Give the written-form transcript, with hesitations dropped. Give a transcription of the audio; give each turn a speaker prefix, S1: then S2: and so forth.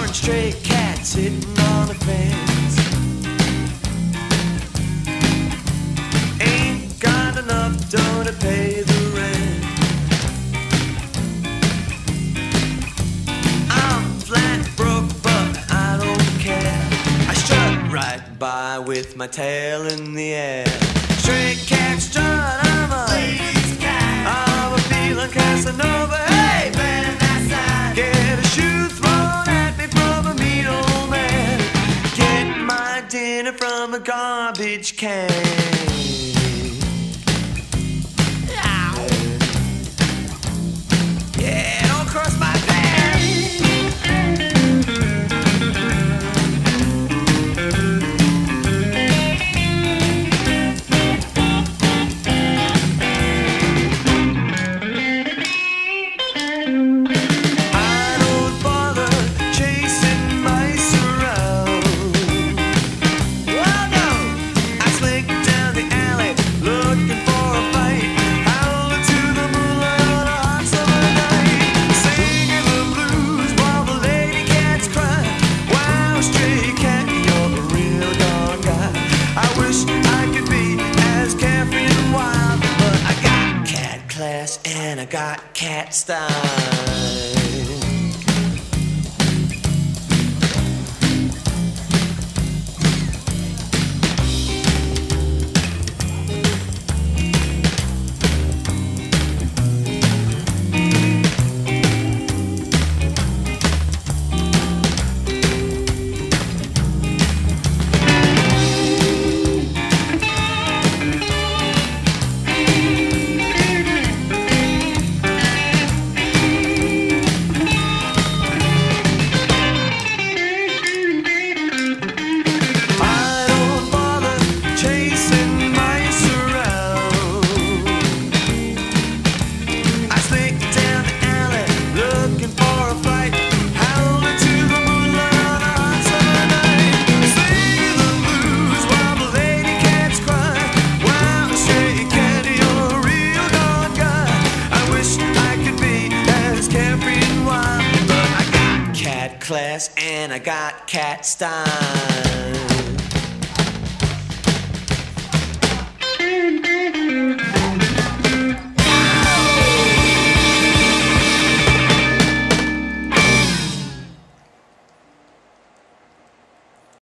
S1: Four stray cats sitting on the fence. Ain't got enough dough to pay the rent. I'm flat broke, but I don't care. I strut right by with my tail in the air. Stray cat strut, I'm a lady's cat. I'm a feeling Casanova. Hey man, that's that. Get a shoe thrown at me from a mean old man. Get my dinner from a garbage can. Yeah, don't cross my path. And I got cat style. Class and I got cat style.